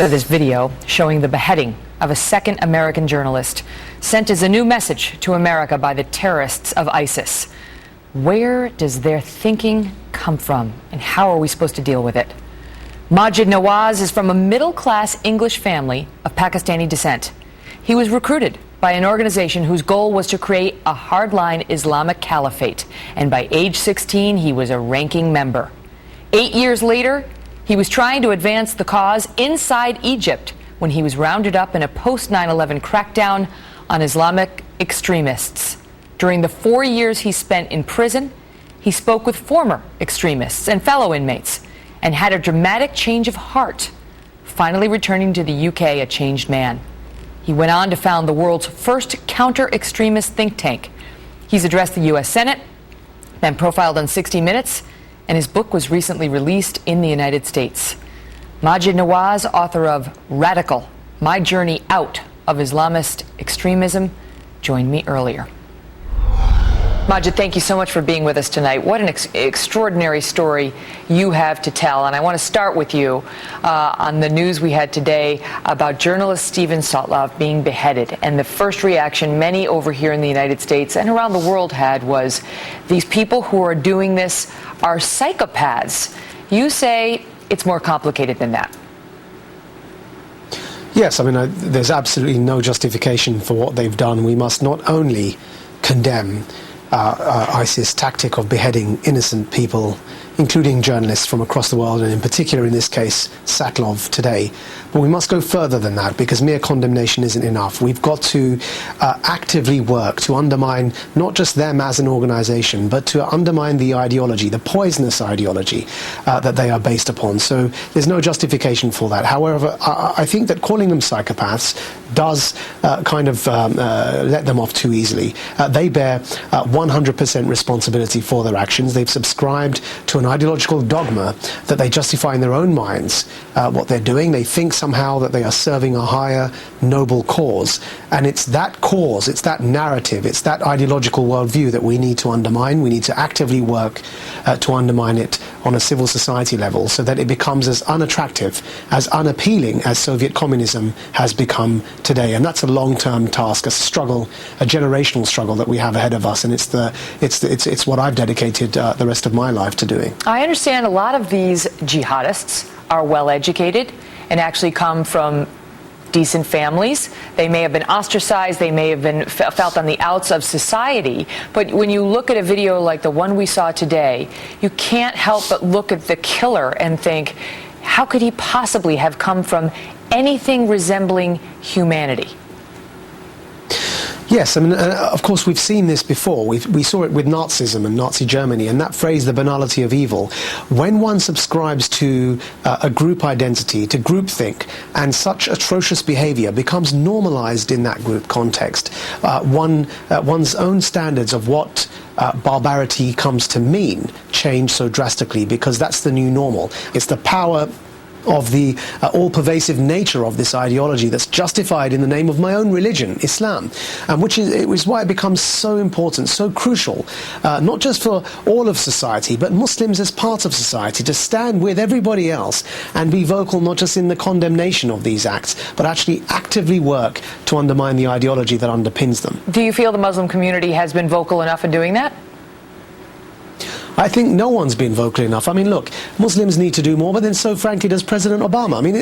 This video showing the beheading of a second American journalist sent as a new message to America by the terrorists of ISIS. Where does their thinking come from, and how are we supposed to deal with it? Maajid Nawaz is from a middle-class English family of Pakistani descent. He was recruited by an organization whose goal was to create a hardline Islamic caliphate, and by age 16 he was a ranking member. 8 years later, he was trying to advance the cause inside Egypt when he was rounded up in a post-9/11 crackdown on Islamic extremists. During the 4 years he spent in prison, he spoke with former extremists and fellow inmates and had a dramatic change of heart, finally returning to the UK a changed man. He went on to found the world's first counter-extremist think tank. He's addressed the US Senate, been profiled on 60 Minutes, and his book was recently released in the United States. Maajid Nawaz, author of Radical: My Journey Out of Islamist Extremism, joined me earlier. Maajid, thank you so much for being with us tonight. What an extraordinary story you have to tell. And I want to start with you on the news we had today about journalist Steven Sotloff being beheaded. And the first reaction many over here in the United States and around the world had was, these people who are doing this are psychopaths. You say it's more complicated than that. Yes, I mean, there's absolutely no justification for what they've done. We must not only condemn ISIS tactic of beheading innocent people, including journalists from across the world, and in particular in this case Sotloff today. But we must go further than that, because mere condemnation isn't enough. We've got to actively work to undermine not just them as an organization, but to undermine the ideology, the poisonous ideology that they are based upon. So there's no justification for that. However, I think that calling them psychopaths does kind of let them off too easily. They bear 100% responsibility for their actions. They've subscribed to an ideological dogma that they justify in their own minds what they're doing. They think somehow that they are serving a higher, noble cause. And it's that cause, it's that narrative, it's that ideological worldview that we need to undermine. We need to actively work to undermine it on a civil society level, so that it becomes as unattractive, as unappealing as Soviet communism has become today. And that's a long-term task, a struggle, a generational struggle that we have ahead of us. And it's what I've dedicated the rest of my life to doing. I understand a lot of these jihadists are well educated and actually come from decent families. They may have been ostracized, they may have been felt on the outs of society, but when you look at a video like the one we saw today, you can't help but look at the killer and think, how could he possibly have come from anything resembling humanity? Yes, I mean, of course, we've seen this before. We saw it with Nazism and Nazi Germany, and that phrase, the banality of evil. When one subscribes to a group identity, to groupthink, and such atrocious behavior becomes normalized in that group context, one's own standards of what barbarity comes to mean change so drastically, because that's the new normal. It's the power of the all-pervasive nature of this ideology that's justified in the name of my own religion, Islam, which is why it becomes so important, so crucial, not just for all of society, but Muslims as part of society, to stand with everybody else and be vocal not just in the condemnation of these acts, but actually actively work to undermine the ideology that underpins them. Do you feel the Muslim community has been vocal enough in doing that? I think no one's been vocal enough. I mean, look, Muslims need to do more, but then so frankly does President Obama. I mean,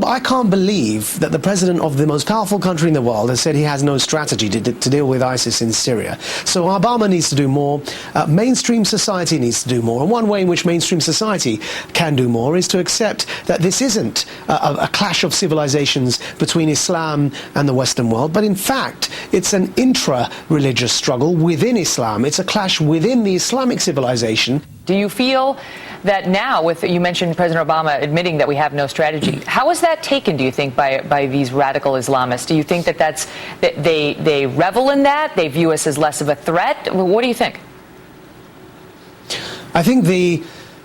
I can't believe that the president of the most powerful country in the world has said he has no strategy to deal with ISIS in Syria. So Obama needs to do more. Mainstream society needs to do more. And one way in which mainstream society can do more is to accept that this isn't a clash of civilizations between Islam and the Western world, but in fact, it's an intra-religious struggle within Islam. It's a clash within the Islamic civilization. Do you feel that now, with, you mentioned President Obama admitting that we have no strategy, how is that taken, do you think, by these radical Islamists? Do you think that they revel in that? They view us as less of a threat? What do you think? I think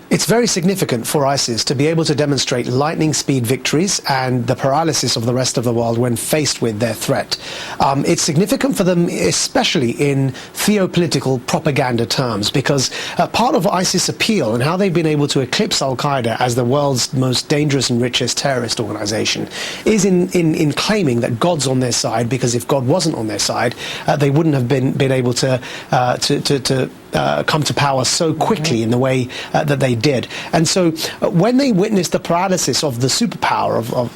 It's very significant for ISIS to be able to demonstrate lightning speed victories and the paralysis of the rest of the world when faced with their threat. It's significant for them especially in theopolitical propaganda terms, because part of ISIS' appeal and how they've been able to eclipse Al-Qaeda as the world's most dangerous and richest terrorist organization is in claiming that God's on their side, because if God wasn't on their side, they wouldn't have been able to come to power so quickly in the way that they did. And so when they witnessed the paralysis of the superpower of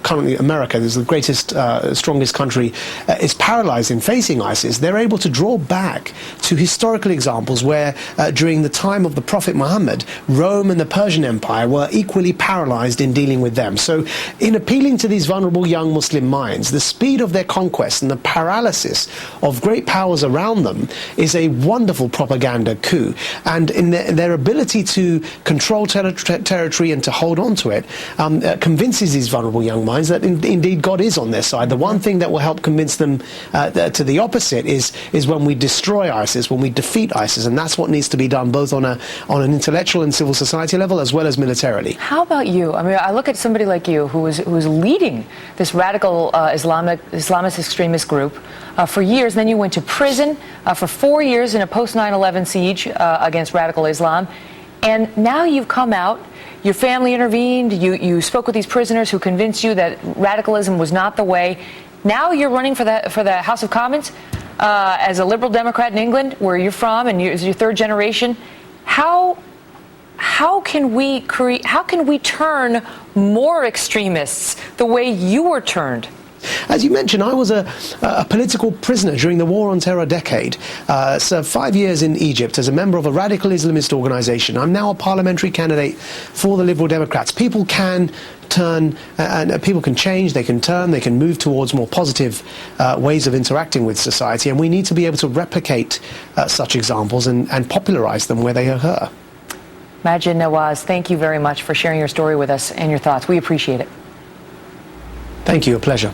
currently America, is the greatest, strongest country, is paralyzed in facing ISIS, they're able to draw back to historical examples where during the time of the Prophet Muhammad, Rome and the Persian Empire were equally paralyzed in dealing with them. So in appealing to these vulnerable young Muslim minds, the speed of their conquest and the paralysis of great powers around them is a wonderful propaganda coup. And in their ability to control territory and to hold on to it convinces these vulnerable young minds that indeed God is on their side. The one thing that will help convince them to the opposite is when we destroy ISIS, when we defeat ISIS, and that's what needs to be done both on an intellectual and civil society level as well as militarily. How about you? I mean, I look at somebody like you who was leading this radical Islamist extremist group for years. Then you went to prison for 4 years in a post 9/11 siege against radical Islam. And now you've come out, your family intervened, you spoke with these prisoners who convinced you that radicalism was not the way. Now you're running for the House of Commons as a Liberal Democrat in England, where you're from, and you're your third generation. How can we turn more extremists the way you were turned? As you mentioned, I was a political prisoner during the War on Terror decade. Served 5 years in Egypt as a member of a radical Islamist organization. I'm now a parliamentary candidate for the Liberal Democrats. People can turn, and people can change, they can turn, they can move towards more positive ways of interacting with society, and we need to be able to replicate such examples and popularize them where they occur. Maajid, Nawaz, thank you very much for sharing your story with us and your thoughts. We appreciate it. Thank you, a pleasure.